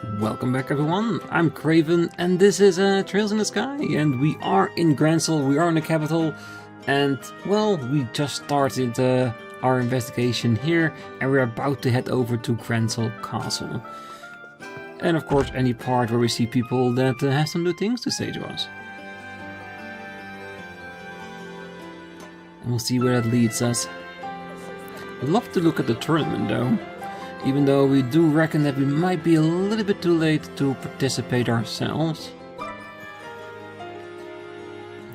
Welcome back everyone, I'm Craven and this is Trails in the Sky, and we are in Gransel, we are in the capital, and well, we just started our investigation here and we're about to head over to Gransel Castle. And of course any part where we see people that have some new things to say to us. And we'll see where that leads us. I'd love to look at the tournament though. Even though we do reckon that we might be a little bit too late to participate ourselves.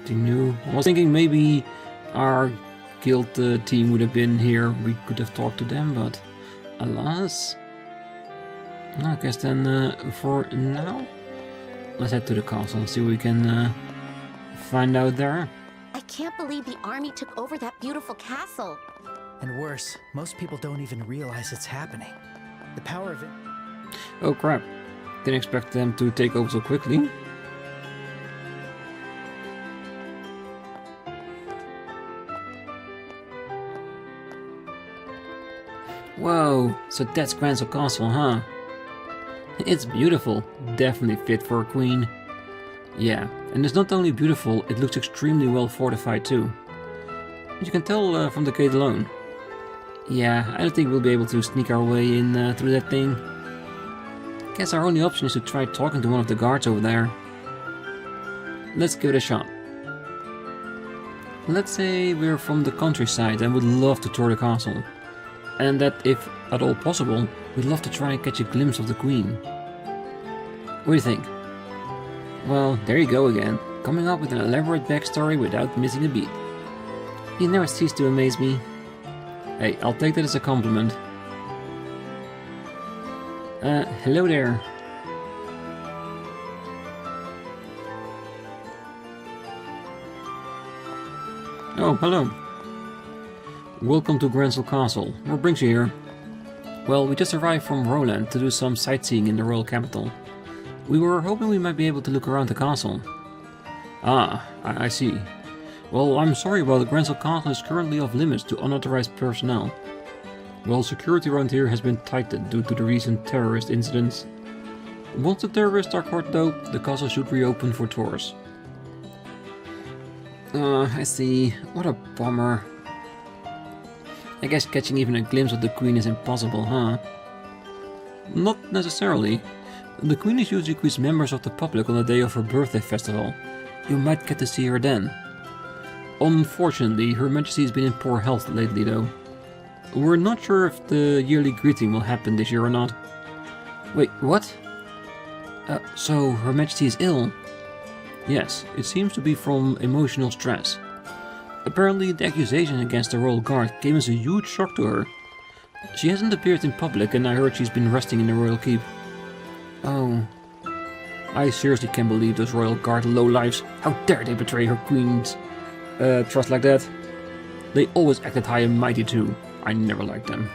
Nothing new. I was thinking maybe our guild team would have been here. We could have talked to them, but alas. I guess then for now, let's head to the castle and see what we can find out there. I can't believe the army took over that beautiful castle. And worse, most people don't even realize it's happening. The power of it... Oh crap, didn't expect them to take over so quickly. Whoa, so that's Gransel Castle, huh? It's beautiful, definitely fit for a queen. Yeah, and it's not only beautiful, it looks extremely well fortified too. You can tell from the gate alone. Yeah, I don't think we'll be able to sneak our way in through that thing. Guess our only option is to try talking to one of the guards over there. Let's give it a shot. Let's say we're from the countryside and would love to tour the castle. And that, if at all possible, we'd love to try and catch a glimpse of the queen. What do you think? Well, there you go again, coming up with an elaborate backstory without missing a beat. You never cease to amaze me. Hey, I'll take that as a compliment. Hello there. Oh, hello. Welcome to Gransel Castle. What brings you here? Well, we just arrived from Roland to do some sightseeing in the royal capital. We were hoping we might be able to look around the castle. Ah, I see. Well, I'm sorry, but the Gransel Castle is currently off limits to unauthorized personnel. Well, security around here has been tightened due to the recent terrorist incidents. Once the terrorists are caught though, the castle should reopen for tours. I see. What a bummer. I guess catching even a glimpse of the queen is impossible, huh? Not necessarily. The queen is usually greets members of the public on the day of her birthday festival. You might get to see her then. Unfortunately, Her Majesty has been in poor health lately though. We're not sure if the yearly greeting will happen this year or not. Wait, what? So Her Majesty is ill? Yes, it seems to be from emotional stress. Apparently the accusation against the Royal Guard came as a huge shock to her. She hasn't appeared in public and I heard she's been resting in the Royal Keep. Oh. I seriously can't believe those Royal Guard lowlifes. How dare they betray her queen's trust like that? They always acted high and mighty too. I never liked them.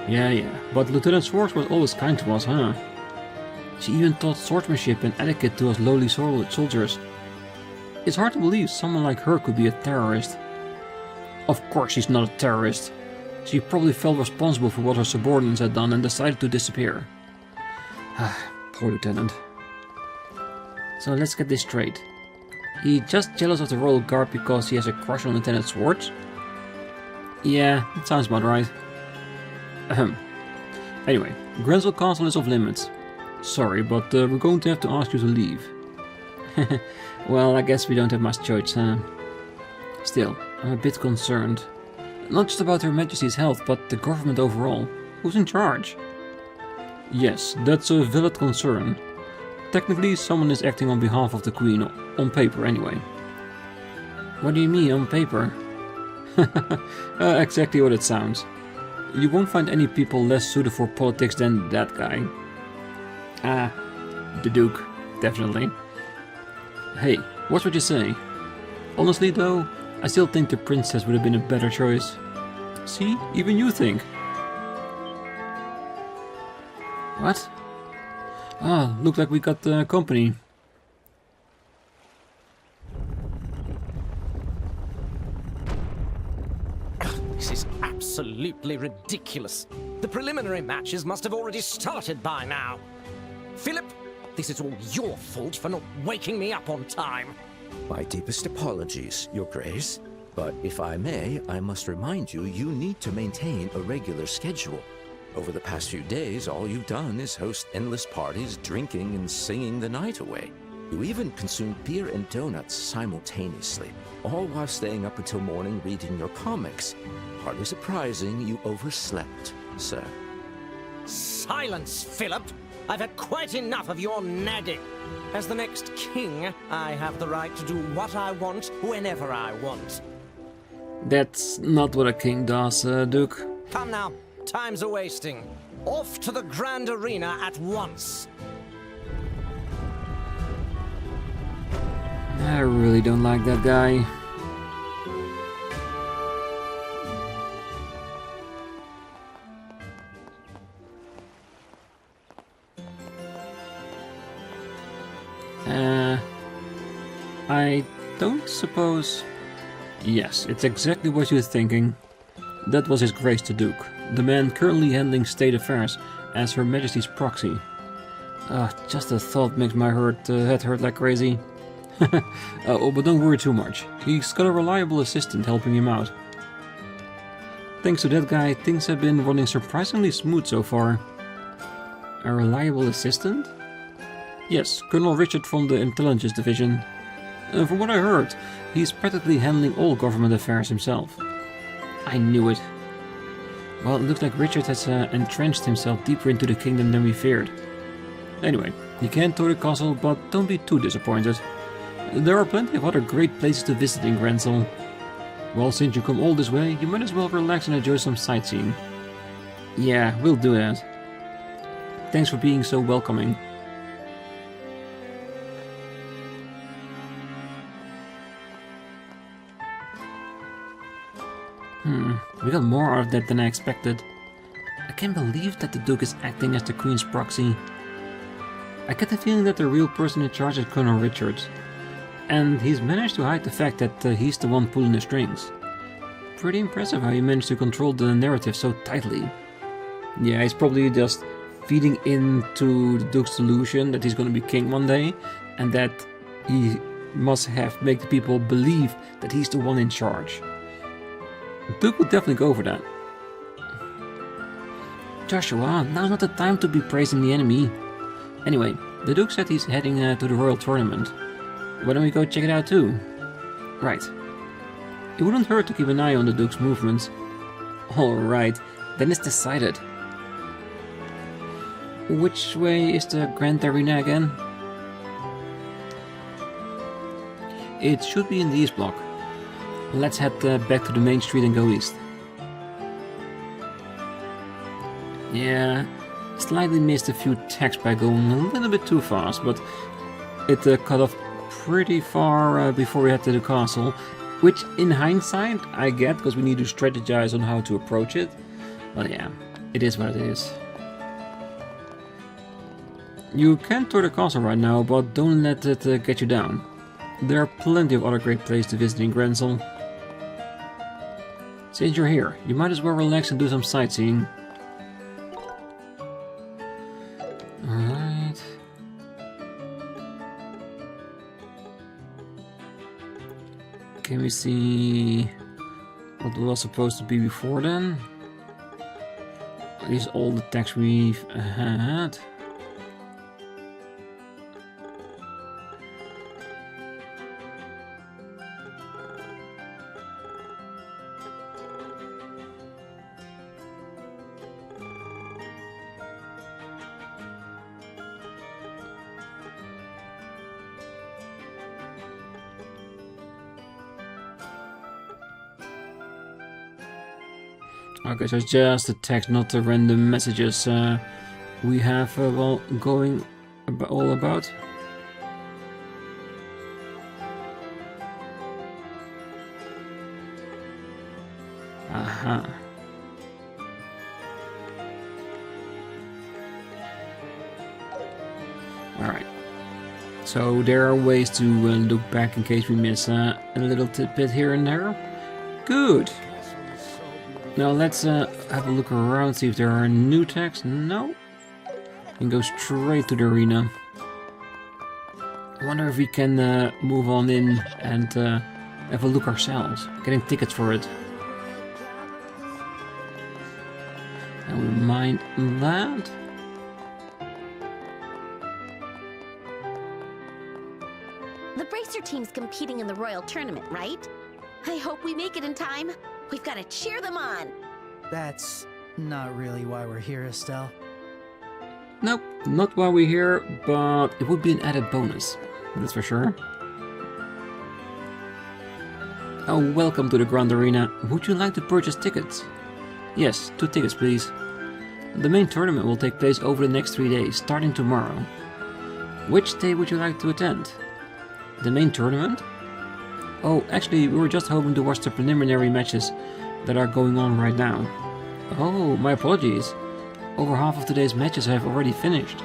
Yeah, but Lieutenant Swords was always kind to us, huh? She even taught swordsmanship and etiquette to us lowly soldiers. It's hard to believe someone like her could be a terrorist. Of course she's not a terrorist. She probably felt responsible for what her subordinates had done and decided to disappear. Poor Lieutenant. So let's get this straight. He just jealous of the Royal Guard because he has a crush on Lieutenant Swords? Yeah, that sounds about right. Ahem. Anyway, Gransel Castle is off limits. Sorry, but we're going to have to ask you to leave. Well, I guess we don't have much choice, huh? Still, I'm a bit concerned. Not just about Her Majesty's health, but the government overall. Who's in charge? Yes, that's a valid concern. Technically, someone is acting on behalf of the Queen, on paper anyway. What do you mean, on paper? Exactly what it sounds. You won't find any people less suited for politics than that guy. Ah, the Duke, definitely. Hey, watch what you say. Honestly though, I still think the Princess would have been a better choice. See, even you think. What? Ah, look like we got company. This is absolutely ridiculous. The preliminary matches must have already started by now. Philip, this is all your fault for not waking me up on time. My deepest apologies, Your Grace. But if I may, I must remind you, you need to maintain a regular schedule. Over the past few days, all you've done is host endless parties, drinking and singing the night away. You even consumed beer and donuts simultaneously, all while staying up until morning reading your comics. Hardly surprising you overslept, sir. Silence, Philip! I've had quite enough of your nagging. As the next king, I have the right to do what I want, whenever I want. That's not what a king does, Duke. Come now, time's a-wasting. Off to the Grand Arena at once. I really don't like that guy. I don't suppose... Yes, it's exactly what you're thinking. That was His Grace the Duke, the man currently handling state affairs as Her Majesty's proxy. Just the thought makes my head hurt like crazy. Oh, but don't worry too much. He's got a reliable assistant helping him out. Thanks to that guy, things have been running surprisingly smooth so far. A reliable assistant? Yes, Colonel Richard from the Intelligence Division. From what I heard, he's practically handling all government affairs himself. I knew it. Well, it looks like Richard has entrenched himself deeper into the kingdom than we feared. Anyway, you can't tour the castle, but don't be too disappointed. There are plenty of other great places to visit in Gransel. Well, since you come all this way, you might as well relax and enjoy some sightseeing. Yeah, we'll do that. Thanks for being so welcoming. We got more out of that than I expected. I can't believe that the Duke is acting as the Queen's proxy. I get the feeling that the real person in charge is Colonel Richard. And he's managed to hide the fact that he's the one pulling the strings. Pretty impressive how he managed to control the narrative so tightly. Yeah, he's probably just feeding into the Duke's delusion that he's going to be king one day, and that he must have make the people believe that he's the one in charge. Duke would definitely go for that. Joshua, now's not the time to be praising the enemy. Anyway, the Duke said he's heading to the Royal Tournament. Why don't we go check it out too? Right. It wouldn't hurt to keep an eye on the Duke's movements. Alright, then it's decided. Which way is the Grand Arena again? It should be in the east block. Let's head back to the main street and go east. Yeah, slightly missed a few attacks by going a little bit too fast, but it cut off pretty far before we head to the castle, which in hindsight I get, because we need to strategize on how to approach it. But yeah, it is what it is. You can tour the castle right now, but don't let it get you down. There are plenty of other great places to visit in Gransel. Since you're here, you might as well relax and do some sightseeing. Alright. Can we see what was supposed to be before then? At least all the text we've had. Okay, so it's just the text, not the random messages we have well, going all about. Aha. Alright. So there are ways to look back in case we miss a little tidbit here and there. Good. Now let's have a look around, see if there are new texts. No. and go straight to the arena. I wonder if we can move on in and have a look ourselves, getting tickets for it. And we mind that. The Bracer team's competing in the Royal Tournament, right? I hope we make it in time. We've got to cheer them on. That's not really why we're here, Estelle. Nope, not why we're here, but it would be an added bonus. That's for sure. Oh, welcome to the Grand Arena. Would you like to purchase tickets? Yes, 2 tickets, please. The main tournament will take place over the next 3 days, starting tomorrow. Which day would you like to attend? The main tournament? Oh, actually, we were just hoping to watch the preliminary matches that are going on right now. Oh, my apologies. Over half of today's matches have already finished.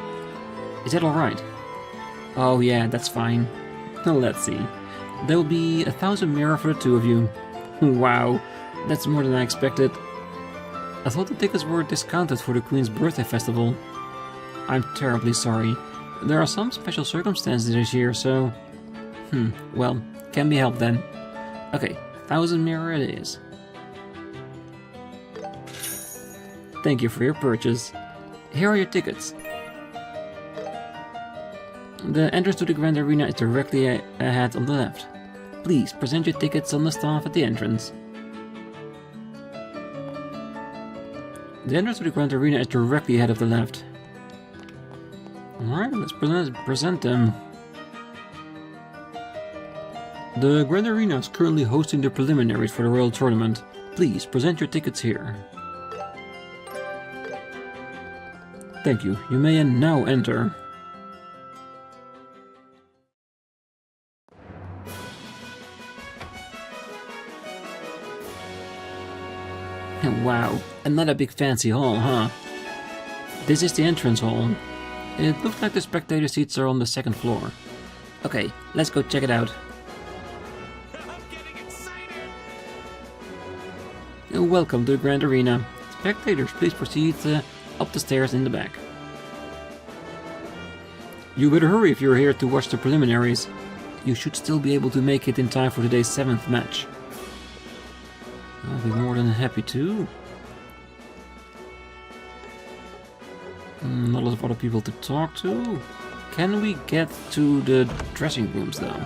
Is that alright? Oh yeah, that's fine. Let's see. There will be 1,000 mirror for the 2 of you. Wow, that's more than I expected. I thought the tickets were discounted for the Queen's birthday festival. I'm terribly sorry. There are some special circumstances this year, so... well, can be helped then. Okay, 1,000 mirror it is. Thank you for your purchase. Here are your tickets. The entrance to the Grand Arena is directly ahead on the left. Please present your tickets on the staff at the entrance. The entrance to the Grand Arena is directly ahead of the left. Alright, let's present them. The Grand Arena is currently hosting the preliminaries for the Royal Tournament. Please present your tickets here. Thank you. You may now enter. Wow, another big fancy hall, huh? This is the entrance hall. It looks like the spectator seats are on the 2nd floor. Okay, let's go check it out. Welcome to the Grand Arena. Spectators, please proceed up the stairs in the back. You better hurry if you're here to watch the preliminaries. You should still be able to make it in time for today's 7th match. I'll be more than happy to. Not a lot of other people to talk to. Can we get to the dressing rooms though?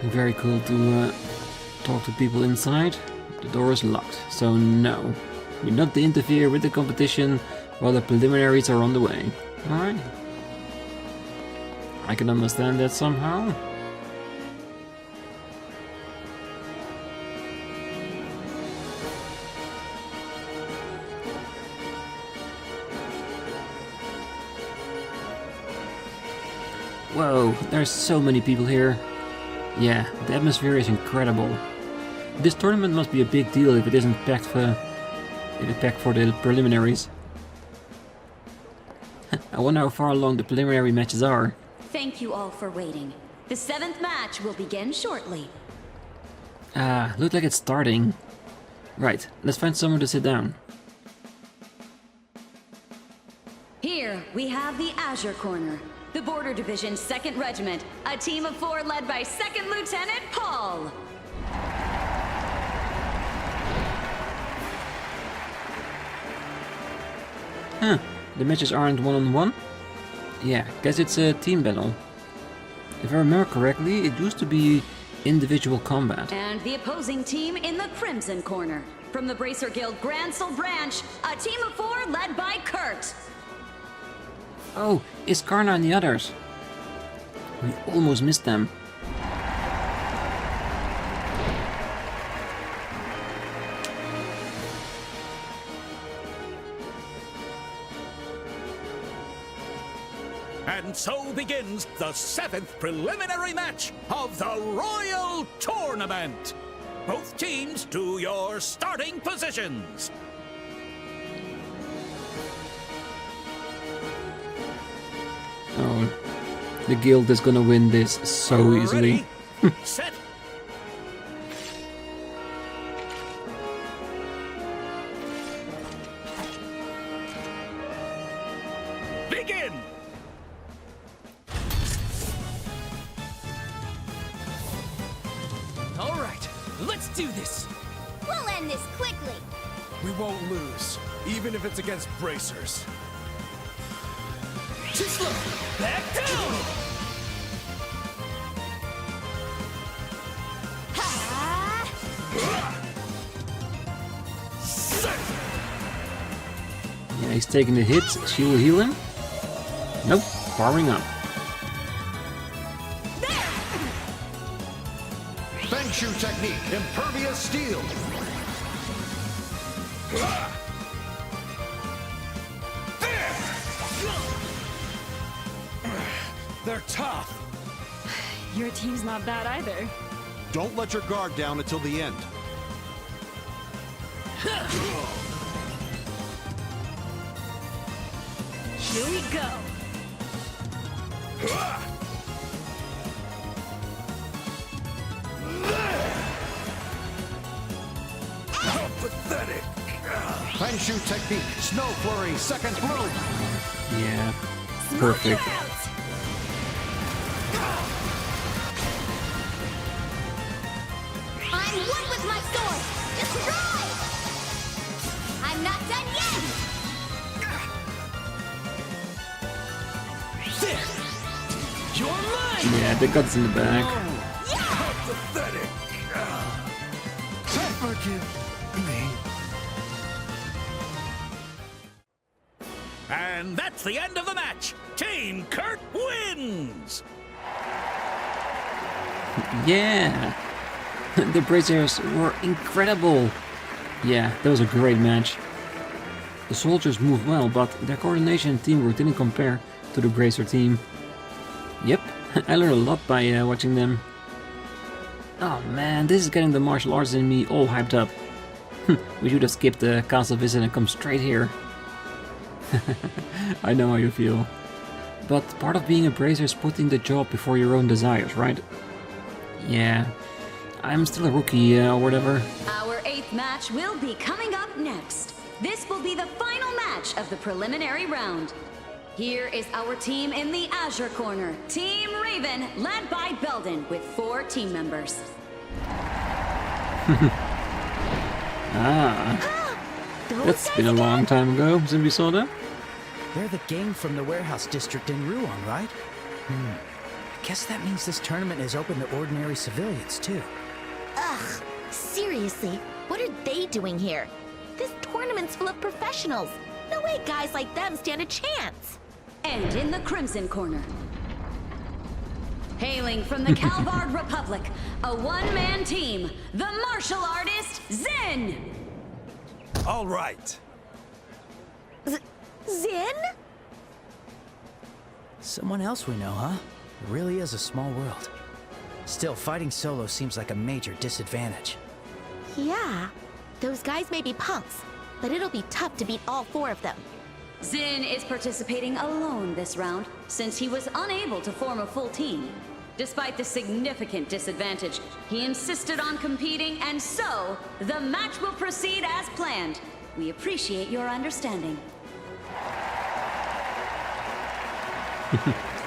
Very cool to talk to people inside. The door is locked, so no. We're not to interfere with the competition while the preliminaries are on the way. Alright. I can understand that somehow. Whoa, there's so many people here. Yeah, the atmosphere is incredible. This tournament must be a big deal if it isn't packed for the preliminaries. I wonder how far along the preliminary matches are. Thank you all for waiting. The 7th match will begin shortly. Ah, looks like it's starting. Right, let's find somewhere to sit down. Here, we have the Azure Corner. The Border Division's 2nd Regiment, a team of 4 led by 2nd Lieutenant Paul. Huh, the matches aren't one-on-one? Yeah, guess it's a team battle. If I remember correctly, it used to be individual combat. And the opposing team in the Crimson Corner. From the Bracer Guild Gransel Branch, a team of 4 led by Kurt. Oh, it's Karna and the others. We almost missed them. And so begins the 7th preliminary match of the Royal Tournament. Both teams to your starting positions. Oh, the guild is gonna win this so easily. Set. begin! All right, let's do this. We'll end this quickly. We won't lose, even if it's against bracers. Too slow. Back down. Yeah, he's taking the hit. She will heal him. Nope, powering up. Feng Shu technique, impervious steel. They're tough. Your team's not bad either. Don't let your guard down until the end. Here we go. How pathetic. Feng Shu technique, snow flurry, second bloom. Yeah, perfect. I'm one with my sword. Destroy! I'm not done yet. There. You're mine. Yeah, the guts in the back. How pathetic. Forgive me. And that's the end of the match. Team Kurt wins! Yeah, the bracers were incredible. Yeah, that was a great match. The soldiers moved well, but their coordination and teamwork didn't compare to the bracer team. Yep, I learned a lot by watching them. Oh man, this is getting the martial arts in me all hyped up. We should have skipped the castle visit and come straight here. I know how you feel. But part of being a bracer is putting the job before your own desires, right? Yeah, I'm still a rookie or whatever. Our 8th match will be coming up next. This will be the final match of the preliminary round. Here is our team in the Azure Corner. Team Raven, led by Belden, with 4 team members. That's been a long time ago since we saw that. They're the gang from the warehouse district in Ruan, right? I guess that means this tournament is open to ordinary civilians, too. Ugh, seriously, what are they doing here? This tournament's full of professionals. No way guys like them stand a chance. And in the Crimson Corner, hailing from the Calvard Republic, a one-man team, the martial artist Zin! All right. Zin? Someone else we know, huh? It really is a small world. Still, fighting solo seems like a major disadvantage. Yeah, those guys may be punks, but it'll be tough to beat all 4 of them. Zin is participating alone this round, since he was unable to form a full team. Despite the significant disadvantage, he insisted on competing, and so, the match will proceed as planned. We appreciate your understanding.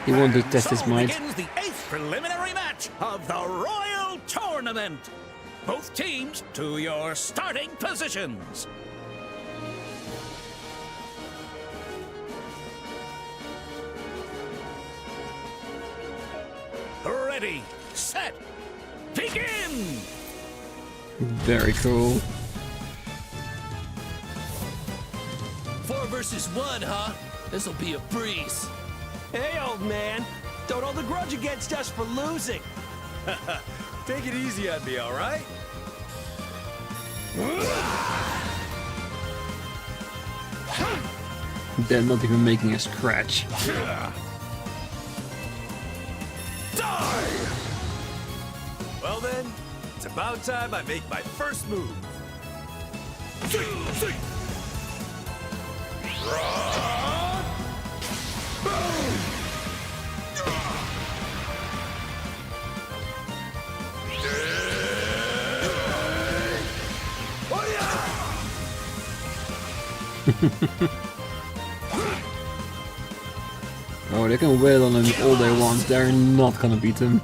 He wanted to test his So might. begins the 8th preliminary match of the Royal Tournament. Both teams to your starting positions. Ready, set, begin! Very cool. 4 versus 1, huh? This'll be a breeze. Hey, old man. Don't hold a grudge against us for losing. Take it easy on me, all right? They're not even making a scratch. Die! Well then, it's about time I make my first move. Oh, they can wail on him all they want, they're not gonna beat him.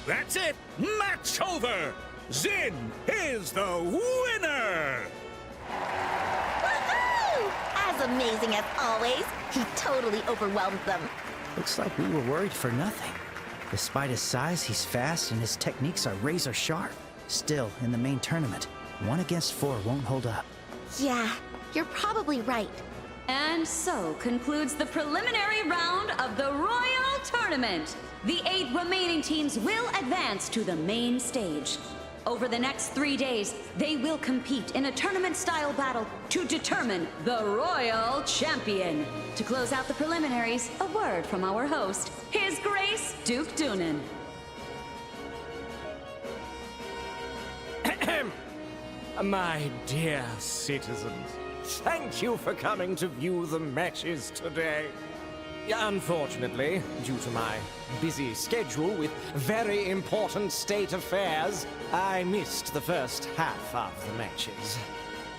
That's it! Match over! Zin is the winner! Woohoo! As amazing as always, he totally overwhelmed them. Looks like we were worried for nothing. Despite his size, he's fast and his techniques are razor sharp. Still, in the main tournament, 1 against 4 won't hold up. Yeah, you're probably right. And so concludes the preliminary round of the Royal Tournament. The 8 remaining teams will advance to the main stage. Over the next 3 days, they will compete in a tournament-style battle to determine the Royal Champion. To close out the preliminaries, a word from our host, His Grace Duke Doonan. My dear citizens, thank you for coming to view the matches today. Unfortunately, due to my busy schedule with very important state affairs, I missed the first half of the matches.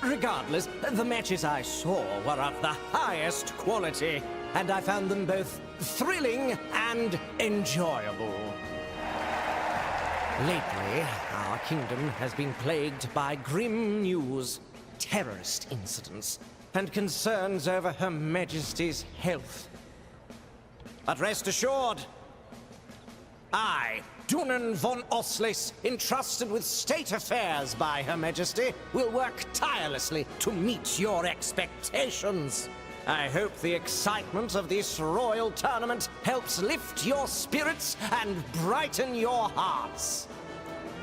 Regardless, the matches I saw were of the highest quality, and I found them both thrilling and enjoyable. Lately, our kingdom has been plagued by grim news, terrorist incidents, and concerns over Her Majesty's health. But rest assured, I, Doonan von Oslis, entrusted with state affairs by Her Majesty, will work tirelessly to meet your expectations. I hope the excitement of this royal tournament helps lift your spirits and brighten your hearts.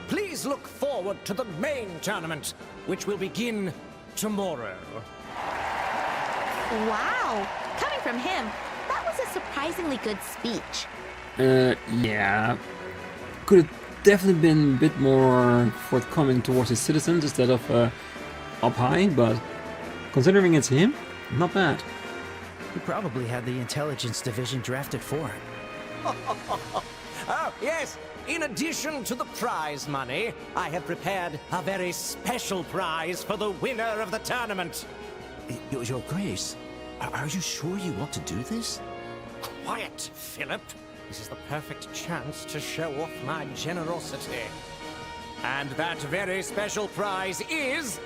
Please look forward to the main tournament, which will begin tomorrow. Wow! Coming from him, that was a surprisingly good speech. Yeah. Could have definitely been a bit more forthcoming towards his citizens instead of up high, but considering it's him, not bad. He probably had the intelligence division drafted for him. Oh, yes. In addition to the prize money, I have prepared a very special prize for the winner of the tournament. Your Grace, are you sure you want to do this? Quiet, Philip. This is the perfect chance to show off my generosity. And that very special prize is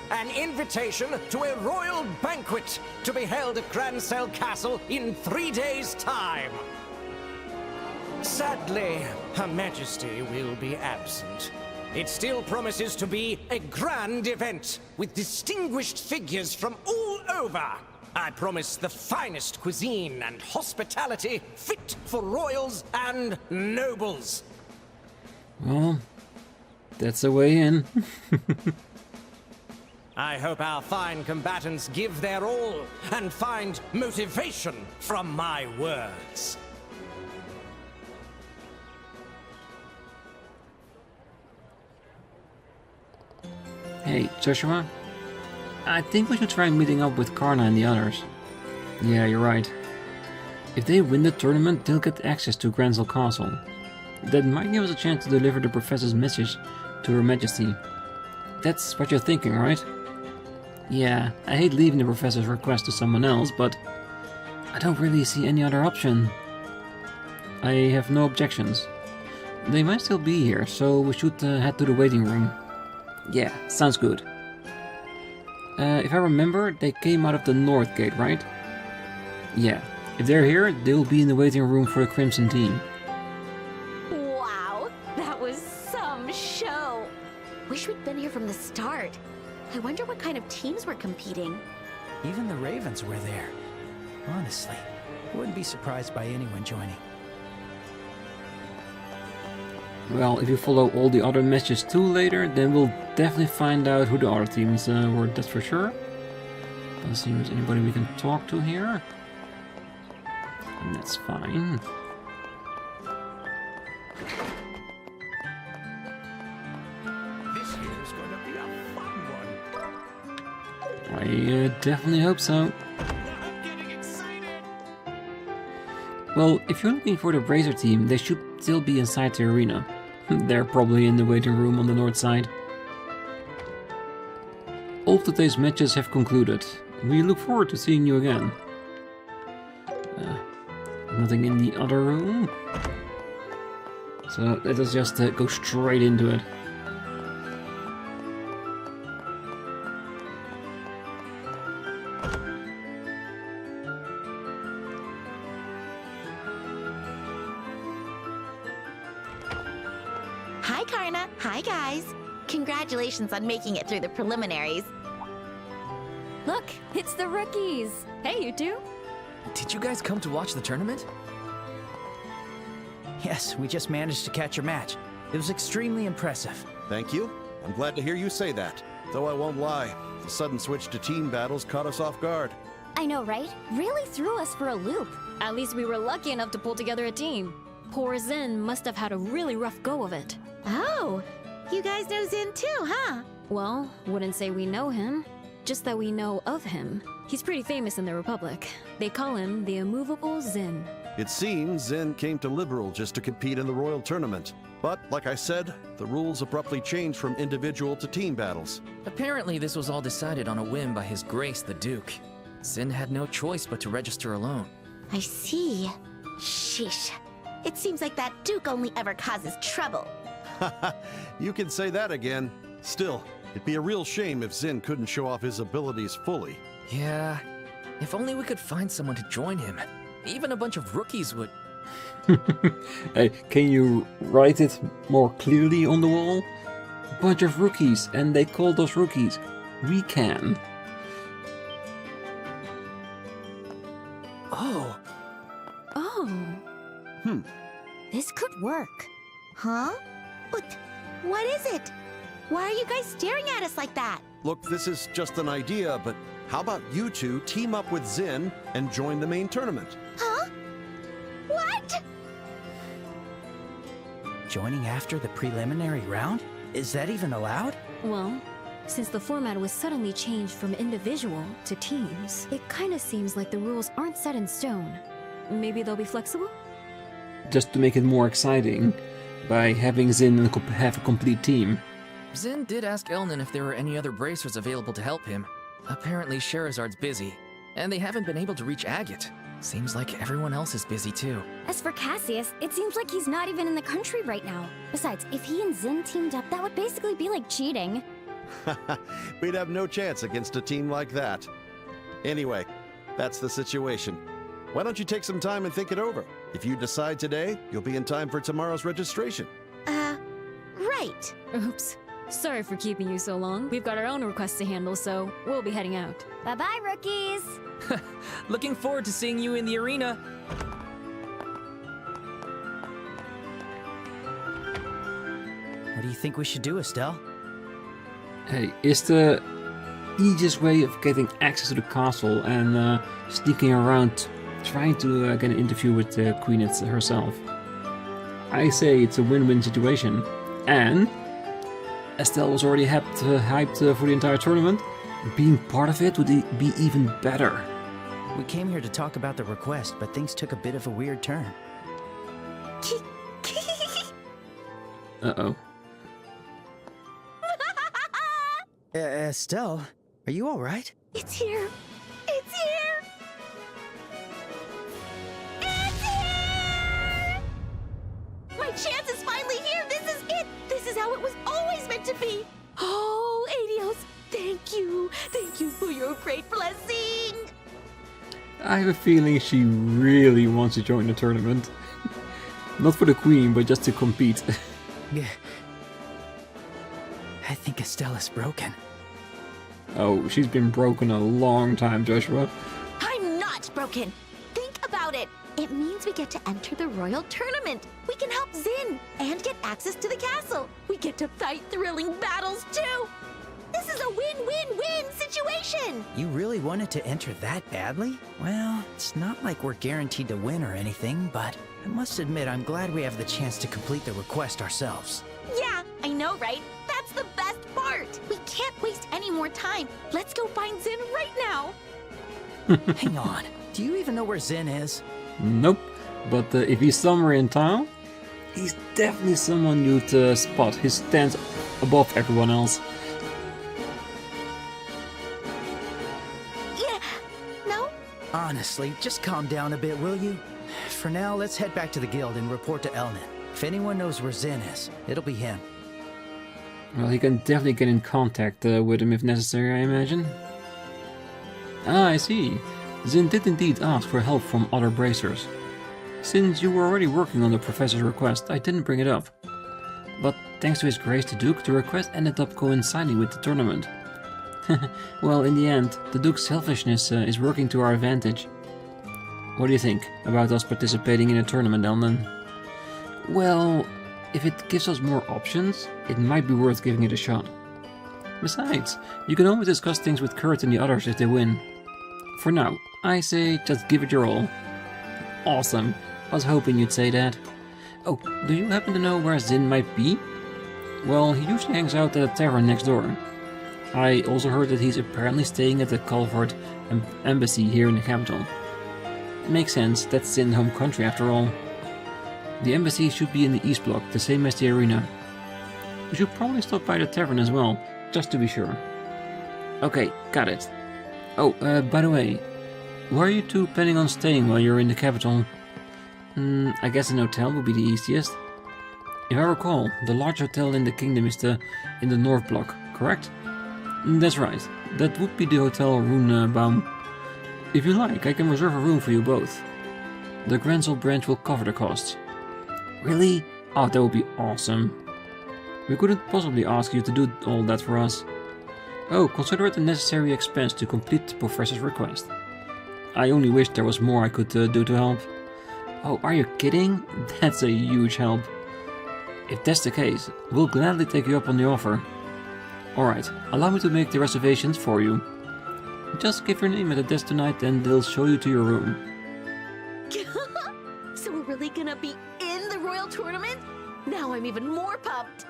an invitation to a royal banquet to be held at Grancel Castle in 3 days' time. Sadly, Her Majesty will be absent. It still promises to be a grand event with distinguished figures from all over. I promise the finest cuisine and hospitality fit for royals and nobles. Well, that's a way in. I hope our fine combatants give their all and find motivation from my words. Hey, Joshua? I think we should try meeting up with Karna and the others. Yeah, you're right. If they win the tournament, they'll get access to Grancel Castle. That might give us a chance to deliver the professor's message to Her Majesty. That's what you're thinking, right? Yeah, I hate leaving the professor's request to someone else, but I don't really see any other option. I have no objections. They might still be here, so we should head to the waiting room. Yeah, sounds good. If I remember, they came out of the north gate, right? Yeah, if they're here, they'll be in the waiting room for the Crimson team. Wow, that was some show. Wish we'd been here from the start. I wonder what kind of teams were competing. Even the Ravens were there. Honestly, wouldn't be surprised by anyone joining. Well, if you follow all the other matches too later, then we'll definitely find out who the other teams were, that's for sure. Let's see if there's anybody we can talk to here. And that's fine. I definitely hope so. Well, if you're looking for the Bracer team, they should still be inside the arena. They're probably in the waiting room on the north side. All of today's matches have concluded. We look forward to seeing you again. Nothing in the other room. So let us just go straight into it. Hi, Karna. Hi, guys. Congratulations on making it through the preliminaries. Look, it's the rookies. Hey, you two. Did you guys come to watch the tournament? Yes, we just managed to catch your match. It was extremely impressive. Thank you. I'm glad to hear you say that. Though I won't lie, the sudden switch to team battles caught us off guard. I know, right? Really threw us for a loop. At least we were lucky enough to pull together a team. Poor Zin must have had a really rough go of it. Oh, you guys know Zin too, huh? Well, wouldn't say we know him, just that we know of him. He's pretty famous in the Republic. They call him the Immovable Zin. It seems Zen came to Liberal just to compete in the Royal Tournament. But, like I said, the rules abruptly changed from individual to team battles. Apparently this was all decided on a whim by His Grace the Duke. Zin had no choice but to register alone. I see. Sheesh. It seems like that Duke only ever causes trouble. You can say that again. Still, it'd be a real shame if Zin couldn't show off his abilities fully. Yeah, if only we could find someone to join him. Even a bunch of rookies would... Hey, can you write it more clearly on the wall? A bunch of rookies, and they called us rookies. We can. Oh. Oh. This could work. Huh? What is it? Why are you guys staring at us like that? Look, this is just an idea, but how about you two team up with Zin and join the main tournament? Huh? What? Joining after the preliminary round? Is that even allowed? Well, since the format was suddenly changed from individual to teams, it kinda seems like the rules aren't set in stone. Maybe they'll be flexible? Just to make it more exciting, by having Zin have a complete team. Zin did ask Elnan if there were any other bracers available to help him. Apparently Sherazard's busy, and they haven't been able to reach Agate. Seems like everyone else is busy too. As for Cassius, it seems like he's not even in the country right now. Besides, if he and Zin teamed up, that would basically be like cheating. We'd have no chance against a team like that. Anyway, that's the situation. Why don't you take some time and think it over? If you decide today, you'll be in time for tomorrow's registration. Right. Oops. Sorry for keeping you so long. We've got our own requests to handle, so we'll be heading out. Bye-bye, rookies! Looking forward to seeing you in the arena. What do you think we should do, Estelle? Hey, is the easiest way of getting access to the castle and sneaking around, trying to get an interview with the Queen herself? I say it's a win-win situation. And Estelle was already hyped for the entire tournament. Being part of it would be even better. We came here to talk about the request, but things took a bit of a weird turn. Uh-oh. Estelle, are you all right? It's here. It's here. It's here! My chance is finally here. This is it. This is how it was always meant to be. Oh, Adios, thank you. Thank you for your great blessing. I have a feeling she really wants to join the tournament. Not for the Queen, but just to compete. Yeah. I think Estelle is broken. Oh, she's been broken a long time, Joshua. I'm not broken. Think about it. It means we get to enter the Royal Tournament. We can help Zin and get access to the castle. We get to fight thrilling battles too. This is a win-win-win situation. You really wanted to enter that badly? Well, it's not like we're guaranteed to win or anything, but I must admit I'm glad we have the chance to complete the request ourselves. Yeah, I know, right? That's That's the best part! We can't waste any more time. Let's go find Zin right now! Hang on. Do you even know where Zin is? Nope. But if he's somewhere in town, he's definitely someone you'd spot. He stands above everyone else. Yeah. No? Honestly, just calm down a bit, will you? For now, let's head back to the guild and report to Elnan. If anyone knows where Zin is, it'll be him. Well, he can definitely get in contact with him if necessary, I imagine. Ah, I see. Zin did indeed ask for help from other bracers. Since you were already working on the professor's request, I didn't bring it up. But thanks to His Grace the Duke, the request ended up coinciding with the tournament. Well, in the end, the Duke's selfishness is working to our advantage. What do you think about us participating in a tournament, Elnan? Well, if it gives us more options, it might be worth giving it a shot. Besides, you can always discuss things with Kurt and the others if they win. For now, I say just give it your all. Awesome. I was hoping you'd say that. Oh, do you happen to know where Zin might be? Well, he usually hangs out at a tavern next door. I also heard that he's apparently staying at the Calvert embassy here in the capital. It makes sense, that's Zin's home country after all. The embassy should be in the East Block, the same as the arena. We should probably stop by the tavern as well, just to be sure. Okay, got it. Oh, by the way, where are you two planning on staying while you're in the capital? I guess an hotel would be the easiest. If I recall, the large hotel in the kingdom is in the North Block, correct? That's right. That would be the Hotel Runebaum. If you like, I can reserve a room for you both. The Grenzel branch will cover the costs. Really? Oh, that would be awesome. We couldn't possibly ask you to do all that for us. Oh, consider it a necessary expense to complete the professor's request. I only wish there was more I could do to help. Oh, are you kidding? That's a huge help. If that's the case, we'll gladly take you up on the offer. Alright, allow me to make the reservations for you. Just give your name at the desk tonight and they'll show you to your room. So we're really gonna be in the Royal Tournament? Now I'm even more pumped!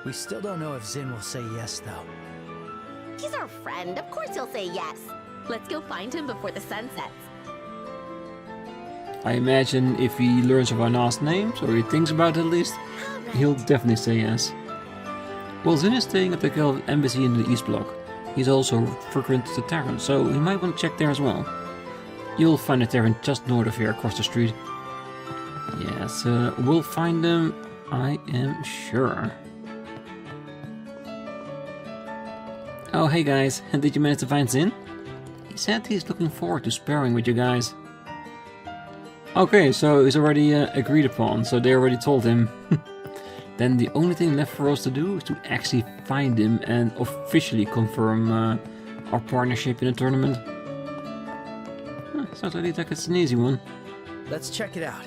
We still don't know if Zin will say yes, though. He's our friend, of course he'll say yes. Let's go find him before the sun sets. I imagine if he learns of our last names, or he thinks about it at least, he'll definitely say yes. Well, Zin is staying at the Guild embassy in the East Block. He's also frequent the tavern, so he might want to check there as well. You'll find a tavern just north of here, across the street. Yes, we'll find them, I am sure. Oh, hey guys, did you manage to find Zin? He said he's looking forward to sparring with you guys. Okay, so it's already agreed upon, so they already told him. Then the only thing left for us to do is to actually find him and officially confirm our partnership in a tournament. Sounds like it's an easy one. Let's check it out.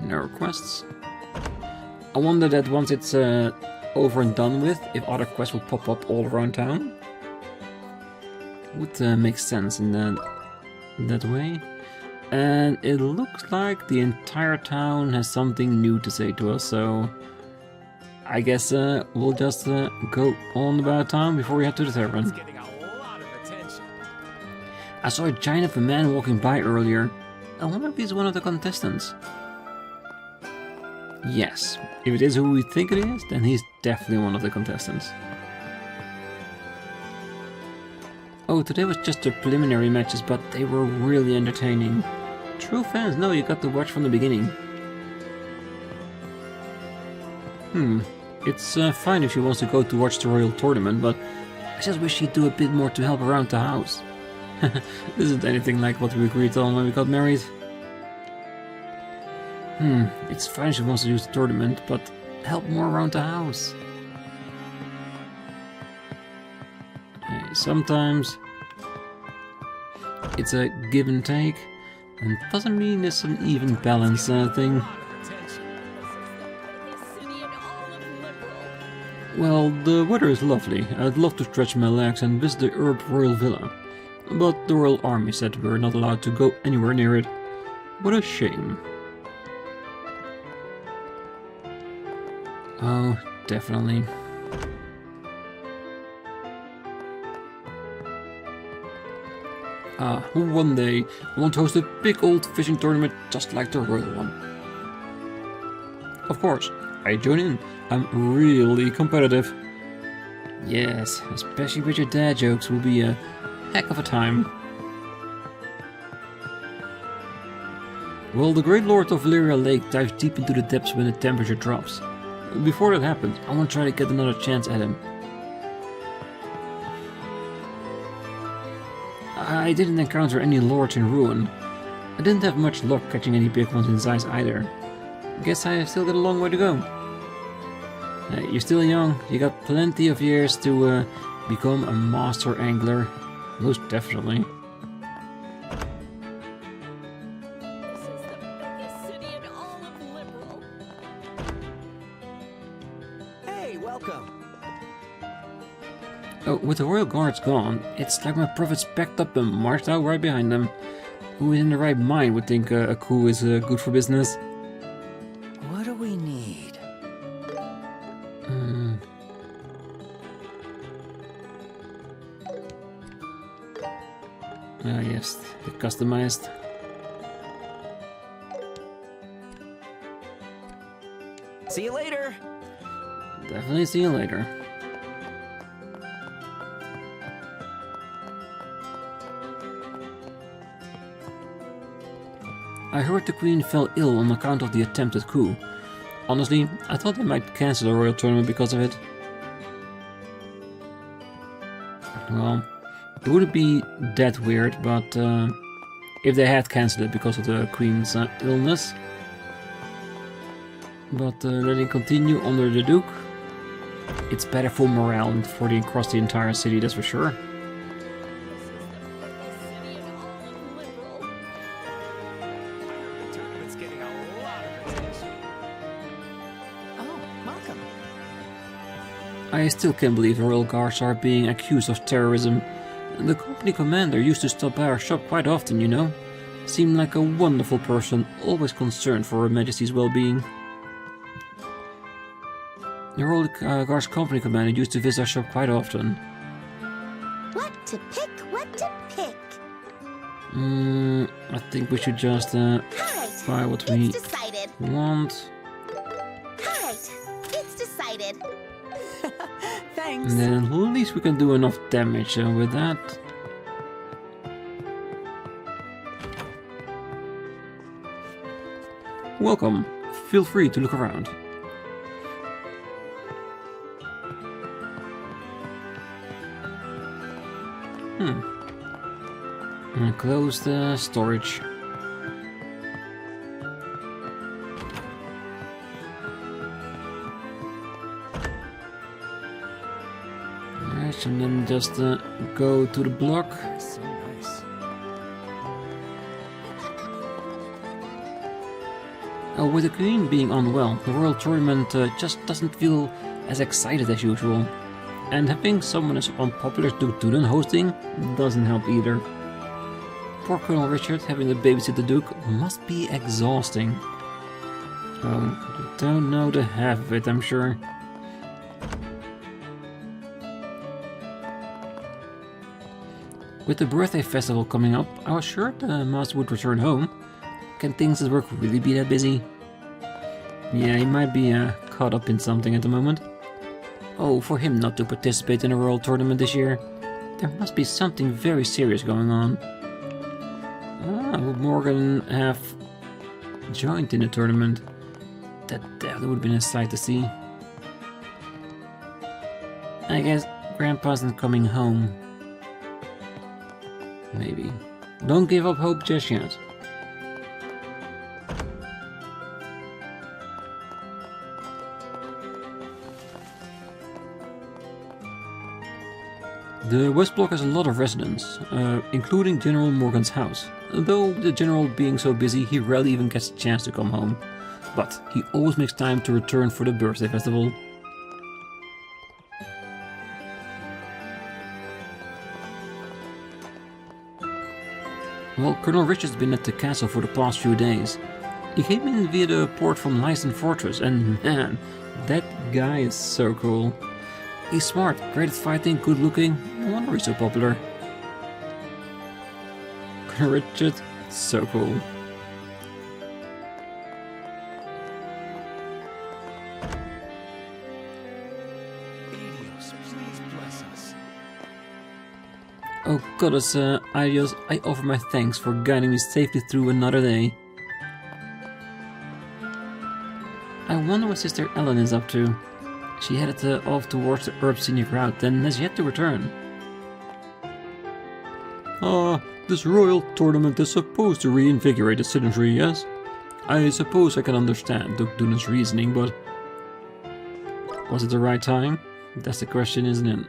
No requests. I wonder that once it's over and done with, if other quests will pop up all around town. Would make sense in that way. And it looks like the entire town has something new to say to us, so I guess we'll just go on about town before we head to the tavern. Getting a lot of attention. I saw a giant of a man walking by earlier. I wonder if he's one of the contestants. Yes, if it is who we think it is, then he's definitely one of the contestants. Oh, today was just the preliminary matches, but they were really entertaining. True fans know you got to watch from the beginning. It's fine if she wants to go to watch the Royal Tournament, but I just wish she'd do a bit more to help around the house. This isn't anything like what we agreed on when we got married. It's fine she wants to use the tournament, but help more around the house. Sometimes it's a give and take, and it doesn't mean it's an even balance thing. Well, the weather is lovely. I'd love to stretch my legs and visit the Royal Villa, but the Royal Army said we're not allowed to go anywhere near it. What a shame. Oh, definitely. One day I want to host a big old fishing tournament just like the royal one. Of course, I join in. I'm really competitive. Yes, especially with your dad jokes will be a heck of a time. Well, the Great Lord of Valyria Lake dives deep into the depths when the temperature drops. Before that happens, I want to try to get another chance at him. I didn't encounter any lords in ruin. I didn't have much luck catching any big ones in size either. Guess I still got a long way to go. You're still young, you got plenty of years to become a master angler. Most definitely. Hey, welcome. Oh, with the royal guards gone, it's like my prophets packed up and marched out right behind them. Who in the right mind would think a coup is good for business? What do we need? Yes, the customized. See you later. Definitely see you later. I heard the Queen fell ill on account of the attempted coup. Honestly, I thought they might cancel the royal tournament because of it. Well, it wouldn't be that weird, but if they had cancelled it because of the Queen's illness. But letting continue under the Duke, it's better for morale and for across the entire city, that's for sure. I still can't believe the royal guards are being accused of terrorism. The company commander used to stop by our shop quite often, you know. Seemed like a wonderful person, always concerned for Her Majesty's well-being. The royal guards company commander used to visit our shop quite often. What to pick? What to pick? I think we should just buy what we decided. want. Alright, it's decided. Thanks. And then at least we can do enough damage with that. Welcome. Feel free to look around. And close the storage. Alright, and then just go to the block. So nice. With the Queen being unwell, the Royal Tournament just doesn't feel as excited as usual. And having someone as unpopular as Duke Duden hosting doesn't help either. Poor Colonel Richard having to babysit the Duke must be exhausting. Oh, you don't know the half of it, I'm sure. With the birthday festival coming up, I was sure the Master would return home. Can things at work really be that busy? Yeah, he might be caught up in something at the moment. Oh, for him not to participate in a Royal Tournament this year. There must be something very serious going on. Would Morgan have joined in the tournament? That definitely would have been a sight to see. I guess Grandpa isn't coming home. Maybe. Don't give up hope just yet. The West Block has a lot of residents, including General Morgan's house. Though the General being so busy, he rarely even gets a chance to come home. But he always makes time to return for the birthday festival. Well, Colonel Richard's been at the castle for the past few days. He came in via the port from Lyson Fortress, and man, that guy is so cool. He's smart, great at fighting, good looking, no wonder he's so popular. Richard, so cool. Oh goddess, Adios, I offer my thanks for guiding me safely through another day. I wonder what Sister Ellen is up to. She headed off towards the Herb Scenic route, then has yet to return. This royal tournament is supposed to reinvigorate the citizenry, yes? I suppose I can understand Duke Duna's reasoning, but... was it the right time? That's the question, isn't it?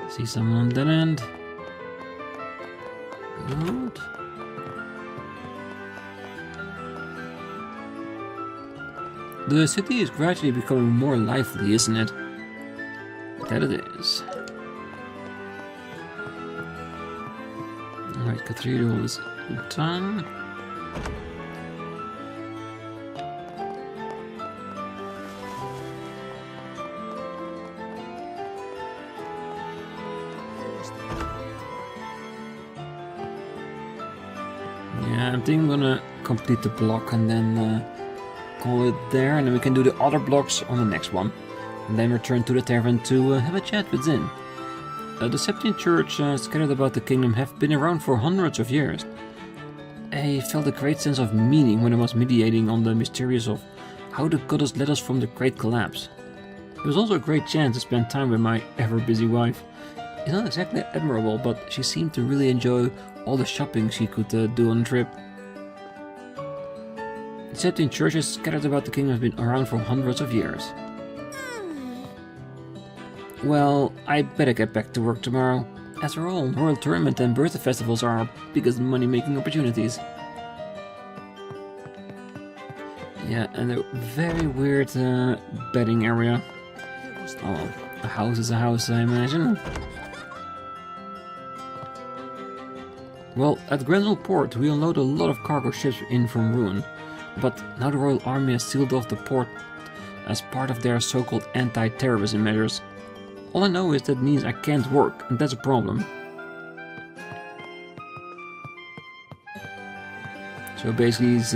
See someone on that end. Good. The city is gradually becoming more lively, isn't it? That it is. Alright, Cathedral is done. Yeah, I think I'm gonna complete the block and then call it there, and then we can do the other blocks on the next one. And then return to the tavern to have a chat with Zin. The Septine Church scattered about the kingdom have been around for hundreds of years. I felt a great sense of meaning when I was meditating on the mysteries of how the goddess led us from the great collapse. It was also a great chance to spend time with my ever-busy wife. It's not exactly admirable, but she seemed to really enjoy all the shopping she could do on the trip. The Septine churches scattered about the kingdom have been around for hundreds of years. Well, I better get back to work tomorrow. After all, Royal Tournament and birthday festivals are our biggest money-making opportunities. Yeah, and a very weird betting area. Oh, a house is a house, I imagine. Well, at Grenzel Port we unload a lot of cargo ships in from Ruin, but now the Royal Army has sealed off the port as part of their so-called anti-terrorism measures. All I know is that means I can't work, and that's a problem. So basically he's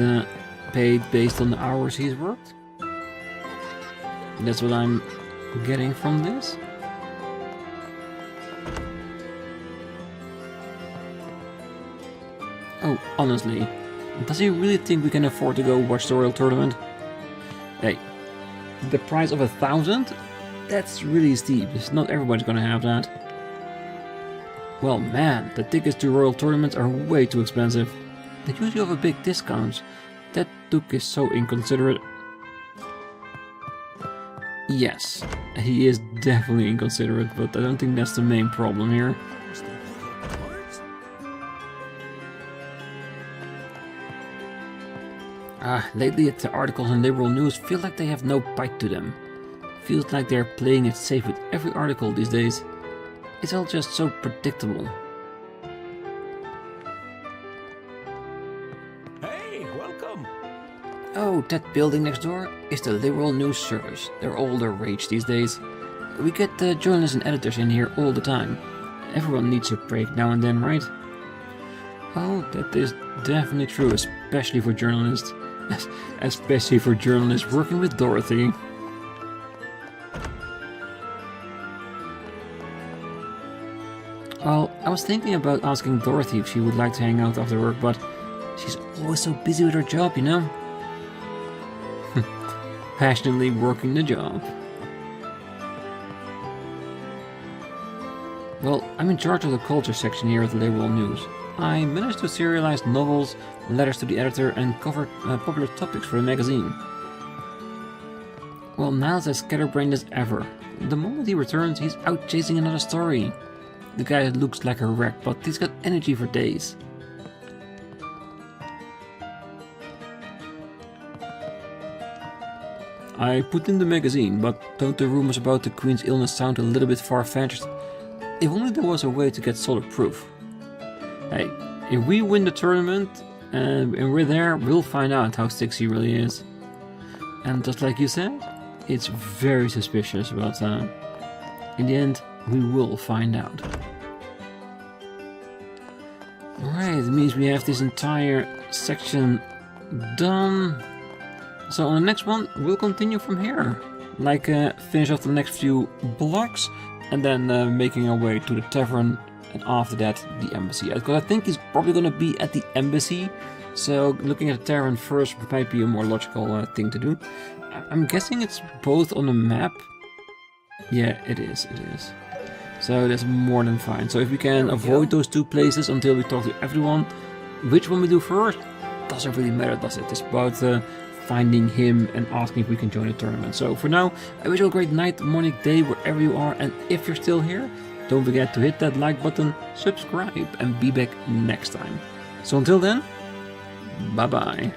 paid based on the hours he's worked? That's what I'm getting from this? Oh, honestly, does he really think we can afford to go watch the Royal Tournament? Hey, the price of 1,000? That's really steep. Not everybody's gonna have that. Well, man, the tickets to Royal Tournaments are way too expensive. They usually offer big discounts. That Duke is so inconsiderate. Yes, he is definitely inconsiderate, but I don't think that's the main problem here. Lately the articles in liberal news feel like they have no bite to them. Feels like they're playing it safe with every article these days. It's all just so predictable. Hey, welcome! Oh, that building next door is the Liberal News Service. They're all the rage these days. We get journalists and editors in here all the time. Everyone needs a break now and then, right? Oh, that is definitely true, especially for journalists. Especially for journalists working with Dorothy. Well, I was thinking about asking Dorothy if she would like to hang out after work, but she's always so busy with her job, you know? Passionately working the job. Well, I'm in charge of the culture section here at the Liberal News. I managed to serialize novels, letters to the editor, and cover popular topics for the magazine. Well, Niles is scatterbrained as ever. The moment he returns, he's out chasing another story. The guy looks like a wreck, but he's got energy for days. I put in the magazine, but don't the rumors about the Queen's illness sound a little bit far-fetched? If only there was a way to get solid proof. Hey, if we win the tournament and we're there, we'll find out how sick he really is. And just like you said, it's very suspicious, but in the end, we will find out. Alright, it means we have this entire section done. So on the next one, we'll continue from here. Like, finish off the next few blocks, and then making our way to the tavern, and after that, the embassy. Because I think he's probably gonna be at the embassy, so looking at the tavern first might be a more logical thing to do. I'm guessing it's both on the map. Yeah, it is, it is. So that's more than fine. So if we can avoid those two places until we talk to everyone, which one we do first, doesn't really matter, does it? It's about finding him and asking if we can join the tournament. So for now, I wish you a great night, morning, day, wherever you are. And if you're still here, don't forget to hit that like button, subscribe, and be back next time. So until then, bye bye.